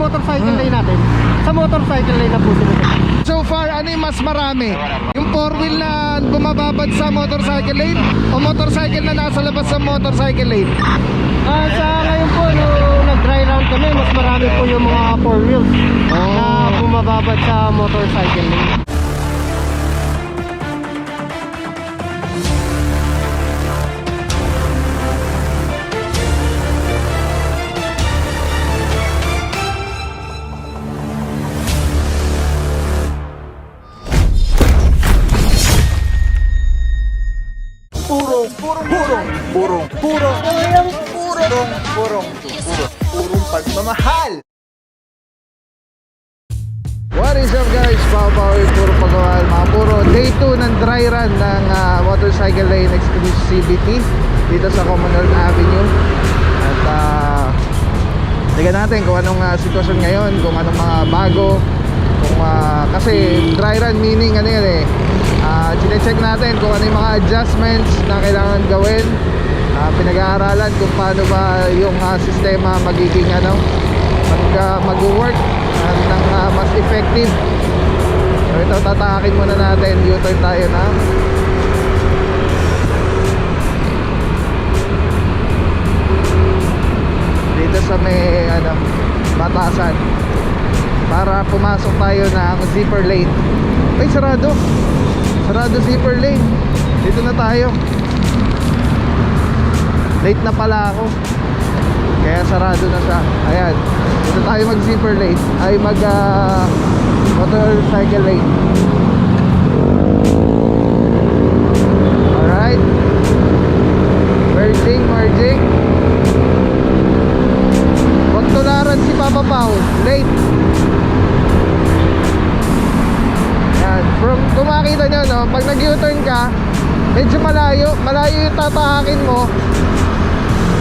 motorcycle lane natin. Sa motorcycle lane na po sila. So far, ano yung mas marami? Yung 4-wheel na bumababad sa motorcycle lane o motorcycle na nasa labas sa motorcycle lane? Sa ngayon po, nung nag-dry run kami, mas marami po yung mga 4 wheels na bumababad sa motorcycle lane. Purong pagmamahal. What is up guys? Pao puro pagawal. Mga puro day 2 ng dry run ng motorcycle lane exclusivity dito sa Commonwealth Avenue. At tignan natin kung anong sitwasyon ngayon, kung anong mga bago, kung kasi dry run meaning ano yan eh, chine-check natin kung ano yung mga adjustments na kailangan gawin. Pinag-aaralan kung paano ba yung sistema magiging mag-work ng mas effective. So ito, tatakin muna natin, U-turn tayo na dito sa may batasan para pumasok tayo ng zipper lane. Ay, sarado zipper lane. Dito na tayo. Late na pala ako, kaya sarado na siya. Ayan, dito tayo mag zipper lane, ay mag motorcycle lane. Alright, merging. Huwag tularan si Papa Pao, late. Ayan, kung makita nyo, no, pag nag-U-turn ka, medyo malayo yung tatahakin mo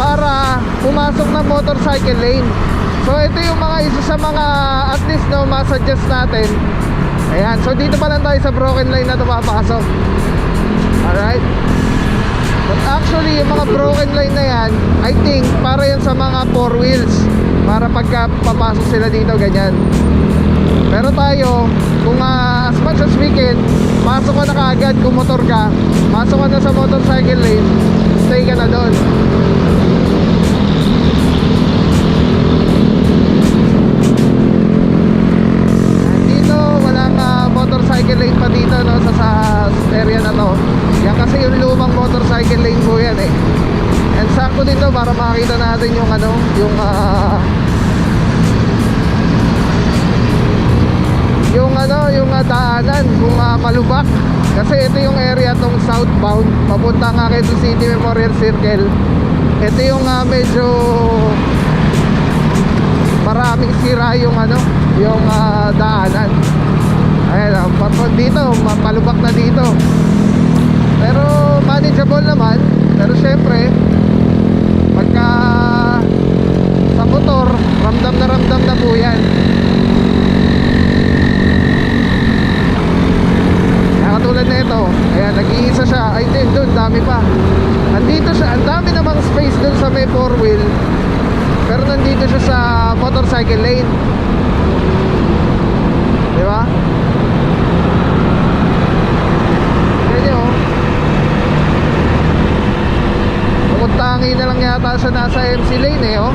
para pumasok na motorcycle lane. So ito yung mga isa sa mga at least masuggest natin. Ayan, so dito pa lang tayo sa broken line na ito papasok. Alright, but actually yung mga broken line na yan, I think para yan sa mga 4 wheels, para pagka papasok sila dito ganyan. Pero tayo, kung as much as we can, pasok ka na kaagad. Kung motor ka, pasok ka na sa motorcycle lane, stay ka na doon. Dito walang motorcycle lane pa dito, no, sa area na to. Yan kasi yung lumang motorcycle lane po yan eh. And sakto dito para makita natin yung yung daanan kung malubak. Kasi ito yung area tong southbound papunta nga kay City Memorial Circle. Ito yung medyo maraming sira yung daanan. Ayan, papunta dito, malubak na dito. Pero manageable naman. Pero syempre pagka sa motor, ramdam na po yan. Katulad na ito, ayan, nag-iisa siya. Ay din, doon, dami pa. Andito siya, ang dami namang space doon sa may 4 wheel. Pero nandito siya sa motorcycle lane. Di ba? Ganyan o. Pumuntangi na lang yata siya nasa MC lane eh oh.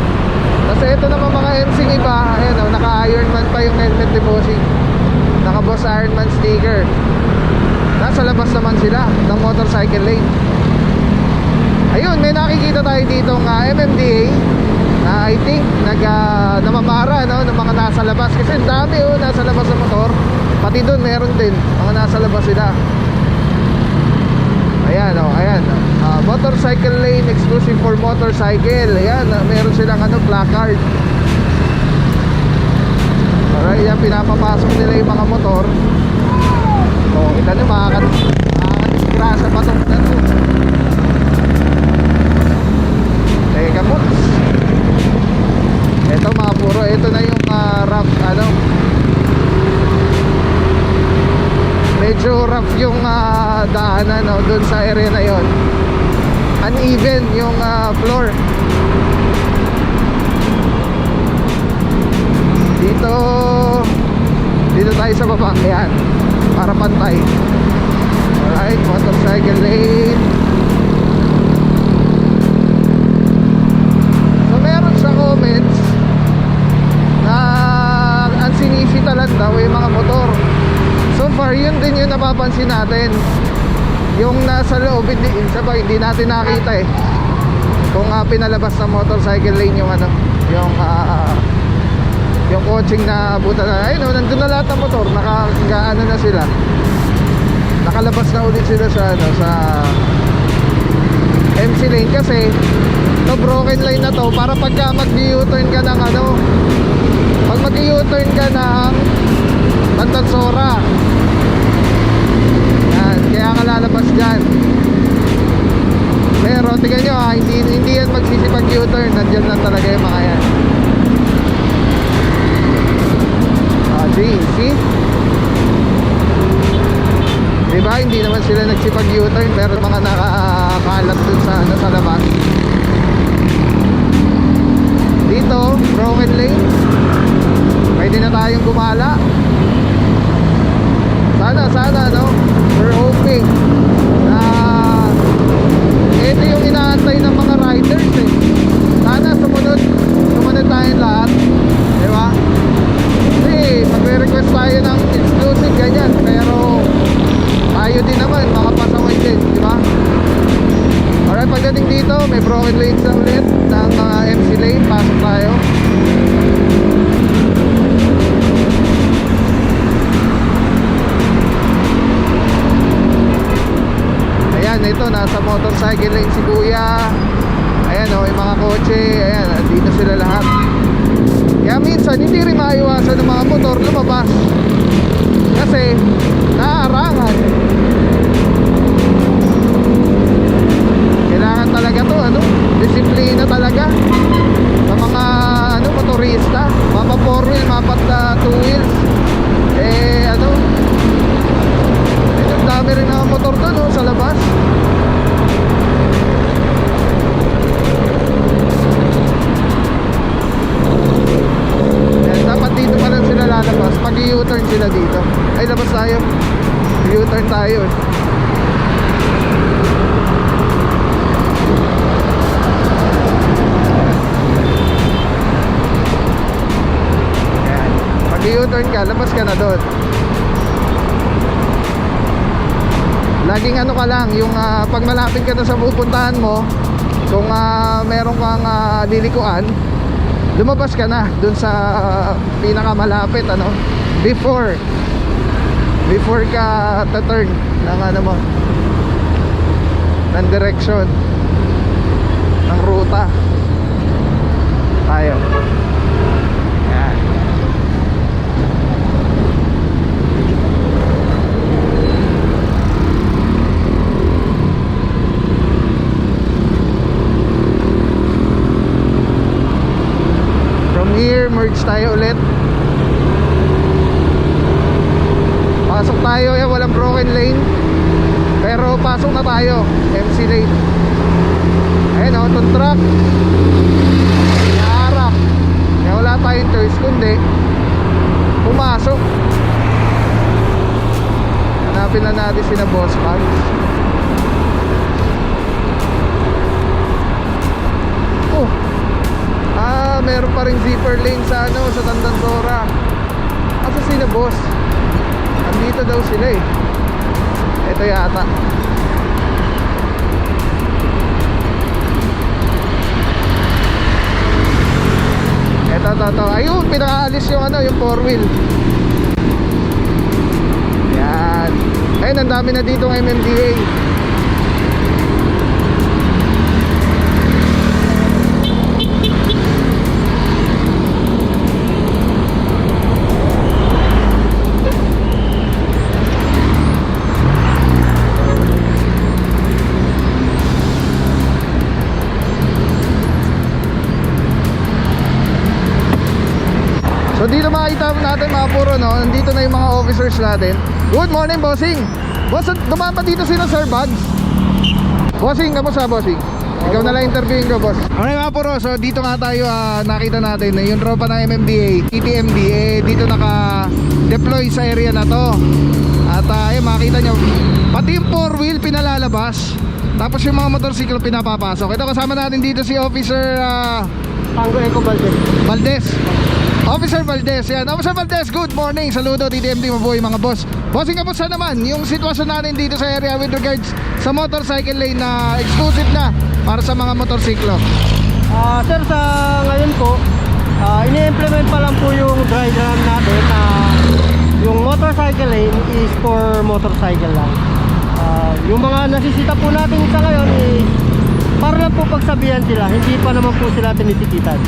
Kasi ito naman mga MC iba, ayan o, naka-Ironman pa yung helmet ni Bossing. Naka-Boss Ironman sticker. Nasa labas naman sila ng motorcycle lane. Ayun, may nakikita tayo dito ng MMDA na I think namamara ng mga nasa labas. Kasi dami nasa labas ng motor. Pati doon meron din mga nasa labas sila. Ayan ayan, motorcycle lane exclusive for motorcycle. Ayan, meron silang placard. Alright, yan, pinapapasok nila yung mga motor. So, kita nyo, makakadisgrasa pa itong teka po. Ito mga puro, ito na yung rough, medyo rough yung daanan dun sa area na yon. Uneven yung floor. Dito tayo sa baba. Ayan, para pantay. Alright, motorcycle lane. So meron sa comments na ang sinisitalan daw yung mga motor. So far, yun din yung napapansin natin. Yung nasa loob, hindi natin nakita eh. Kung pinalabas ng motorcycle lane yung yung coaching na buta na, ayun, nandun na lahat ng motor, nakaano na sila, nakalabas na ulit sila sa MC lane. Kasi to broken line na to, para pagka mag-u-turn ka ng pag mag-u-turn ka ng Tantansora, yan, kaya ka lalabas dyan. Pero tingnan nyo hindi yan magsisipag U-turn, nandyan lang talaga yung mga yan. See? Diba? Hindi naman sila nagsipag U-turn, pero mga nakakalat dun sa labas. Dito, broken lane. Pwede na tayong gumala. Sana, no? We're hoping na ito yung inaantay ng mga riders eh. Sana sumunod tayong lahat. Diba? Kasi magre-request tayo ng exclusive ganyan, pero tayo din naman makapasaway din, di ba? Alright, pagdating dito may broken lanes na ulit ng mga MC lane. Pasok tayo. Ayan, ito nasa motorcycle lane si kuya. Ayan o, yung mga kotse. Ayan, dito sila lahat. Kaya minsan hindi rin maiwasan ng mga motor lumabas kasi naarangan. Kailangan talaga to disiplina talaga sa mga motorista. Mapa 4 wheel, mapa 2 wheels. Ang dami rin ng motor doon sa labas. Dapat dito pa lang sila lalabas. Pag i-U-turn sila dito. Ay, labas tayo. U-turn tayo eh. Ayan. Pag i-U-turn ka, labas ka na doon. Laging ka lang, yung pag malapit ka na sa pupuntahan mo, kung meron kang lilikuan, lumabas ka na dun sa pinakamalapit before ka ta-turn ng ng direction ng ruta tayo. Yan. Here, merge tayo ulit. Pasok tayo, walang broken lane. Pero pasok na tayo, MC lane. Ayan o, itong truck naarap. Kaya wala tayong choice kundi pumasok. Hanapin na natin sina Boss Pags. Meron pa rin zipper lane sa Tantansora. Asa sila boss? Andito daw sila eh. Ito yata. Ito. Ayun, pinakaalis yung yung 4 wheel. Yan. Ayun, ang dami na dito ng MMDA. So dito makikita natin mga puro nandito na yung mga officers natin. Good morning, bossing. Boss, dumaan pa dito sino Sir Bugs? Bossing, kamusta bossing? Ikaw na lang interviewin ko, boss. Okay mga puro, so dito nga tayo nakita natin na yung tropa ng MMDA, TTMD, dito naka-deploy sa area na to. At makita nyo, pati yung 4-wheel pinalalabas. Tapos yung mga motorsiklo pinapapasok. Ito kasama natin dito si Officer Tango Eco Valdez. Officer Valdez, yan. Officer Valdez, good morning. Saludo, TTMD, mabuhay mga boss. Bossing, kamusta naman yung sitwasyon natin dito sa area with regards sa motorcycle lane na exclusive na para sa mga motorsiklo? Sir, sa ngayon po, ini-implement pa lang po yung dry run natin na yung motorcycle lane is for motorcycle lang. Yung mga nasisita po natin sa ngayon is para lang po pagsabihan sila, hindi pa naman po sila tinitikitan.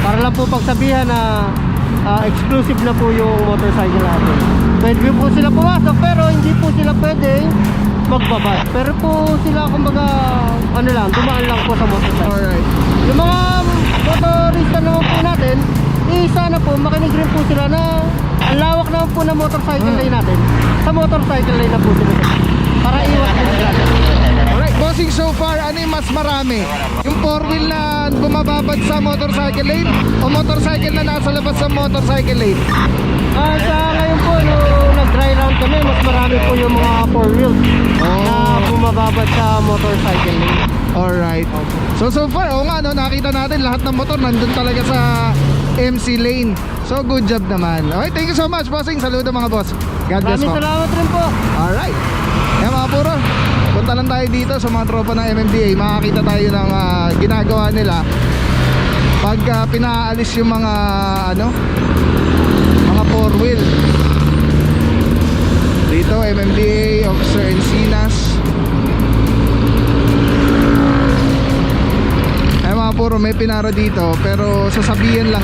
Para lang po pagsabihan na exclusive na po yung motorcycle natin. Pwede po sila pumasok pero hindi po sila pwede magbabas. Pero po sila kumbaga ano lang, dumaan lang po sa motorcycle. Alright. Yung mga motorista naman po natin, sana po makinig rin po sila na ang lawak naman po na motorcycle lane natin. Sa motorcycle lane na po sila. Para iwas din sila. Alright, bossing, so far, ano yung mas marami? Yung 4-wheel na bumababad sa motorcycle lane o motorcycle na nasa labas sa motorcycle lane? Sa ngayon po, nung nag-dry round kami, mas marami po yung mga 4 wheels na bumababad sa motorcycle lane. Alright. So far, nga, no, nakita natin lahat ng motor nandun talaga sa MC lane. So good job naman. Okay, thank you so much, bossing. Saludo mga boss. God bless Maraming po. salamat rin po. Alright. Yan mga puro, punta lang tayo dito sa mga tropa ng MMDA. Makakita tayo ng ginagawa nila pag pinaalis yung mga mga 4-wheel. Dito MMDA, Officer Encinas. Ay mga puro, may pinara dito pero sasabihan lang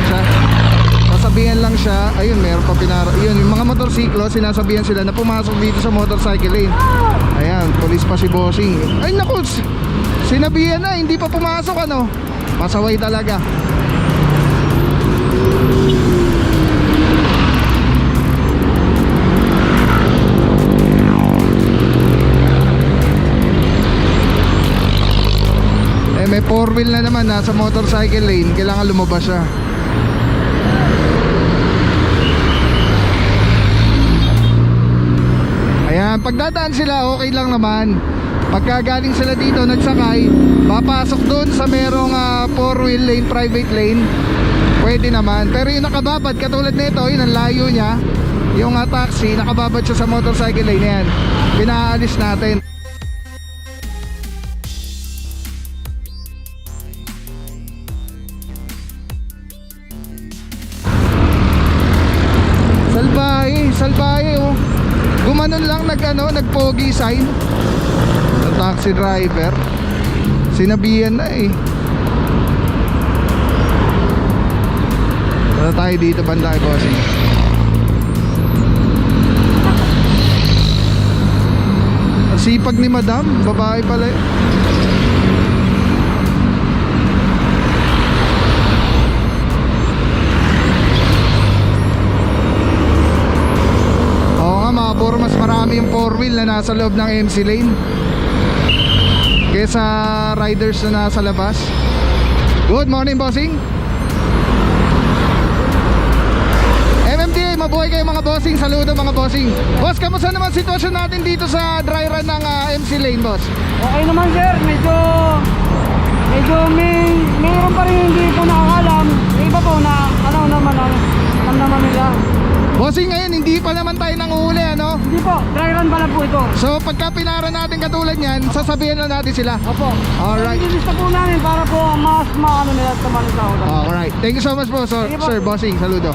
siya. Ayun, meron pa pinara. Yun, yung mga motorsiklo, sinasabihan sila na pumasok dito sa motorcycle lane. Ayan, police pa si bossing. Ay naku, sinabihan na, hindi pa pumasok, pasaway talaga. May 4-wheel na naman nasa motorcycle lane, kailangan lumabas siya. Ayan, pagdadaan sila okay lang naman. Pagka galing sila dito nagsakay, papasok doon sa merong 4-wheel lane, private lane, pwede naman. Pero yung nakababad katulad nito, yun ang layo niya. Yung taxi, nakababad siya sa motorcycle lane. Yan, pinaalis natin. Salbahe oh. Gumanon lang nagpogi sign. Ang taxi driver. Sinabihan na eh. Wala tayo dito banda kay bossing. Ang sipag ni madam, babae pala eh. Puro mas marami yung 4-wheel na nasa loob ng MC lane kaysa riders na nasa labas. Good morning, bossing. MMDA, mabuhay kayo mga bossing. Saludo mga bossing. Boss, kamusta naman sitwasyon natin dito sa dry run ng MC lane, boss? Okay naman sir, medyo mayroon pa rin hindi po nakakalam. Yung iba po na alam naman nila. Bossing, ngayon hindi pa naman tayo nanguhuli, Hindi po, dry run pa lang po ito. So pagka pinara natin katulad yan, sasabihan lang natin sila. Opo. Alright. Ililista po namin para po mas maano nila sa manita. Alright, thank you so much po, sir, Sige po. sir bossing, saludo.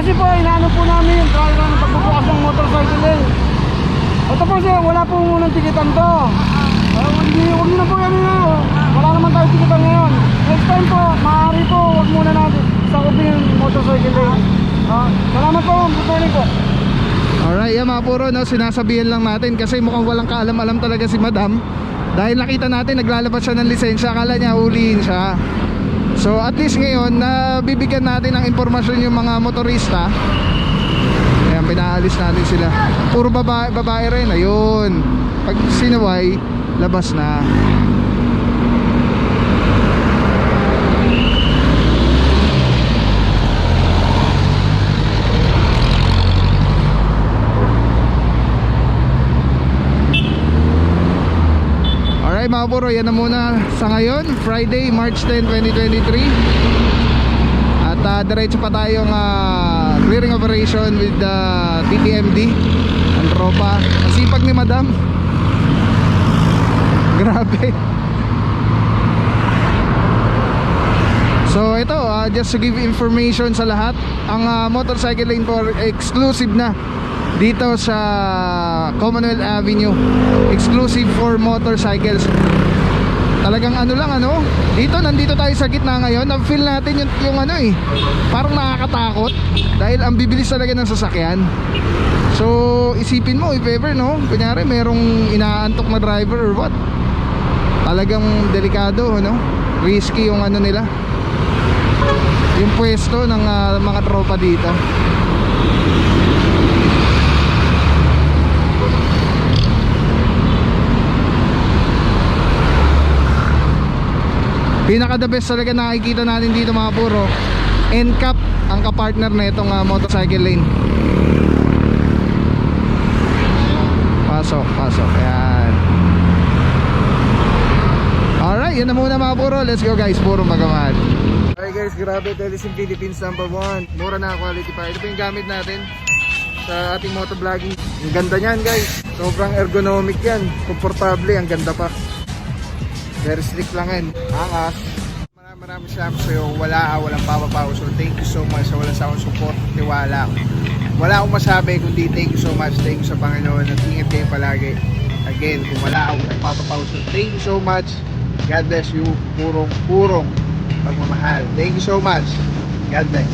Kasi po, inaano po namin yung dry run ng pagbubukas ng motorcycle lane. Ito po siya, wala po munang tikitan to. Huwag nyo na po yan wala naman tayo tikitan ngayon. Next time po, maaari po, huwag muna natin sakupin yung motorcycle lane. Salamat po, good morning po. Alright, yan mga puro, no, sinasabihan lang natin kasi mukhang walang kaalam-alam talaga si madam. Dahil nakita natin naglalabas siya ng lisensya, akala niya huliin siya. So at least ngayon, nabibigyan natin ng impormasyon yung mga motorista. Ayan, pinaalis natin sila. Puro babae, babae rin, ayun. Pag sinuway, labas na. Alright mga puro, yan na muna sa ngayon, Friday, March 10, 2023. At diretso pa tayong clearing operation with the TTMD ang tropa. Ang sipag ni madam. Grabe. So ito, just to give information sa lahat, ang motorcycle lane po exclusive na dito sa Commonwealth Avenue, exclusive for motorcycles. Talagang ano lang, dito, nandito tayo sa gitna ngayon. Na-feel natin yung parang nakakatakot dahil ang bibilis talaga ng sasakyan. So isipin mo, if ever, kunyari merong inaantok na driver or what, talagang delikado, risky yung nila, yung pwesto ng mga tropa dito. Pinaka the best talaga nakikita natin dito mga puro, NCAP ang kapartner na itong motorcycle lane. Pasok, yan. Alright, yun na muna mga puro. Let's go guys, puro magamahal. Alright guys, grabe, Telesim Philippines #1. Mura na quality pa. Ito po yung gamit natin sa ating motovlogging. Ang ganda niyan guys, sobrang ergonomic yan. Komportable, ang ganda pa. Very slick lang yan. Angas. Maraming salamat sa'yo. Walang papapaw. So thank you so much sa walang sa akong support, tiwala. Wala akong masabi kundi thank you so much. Thank you sa Panginoon at ingat kayo palagi. Again, kung wala akong papapaw. So thank you so much. God bless you. Purong pagmamahal. Thank you so much. God bless.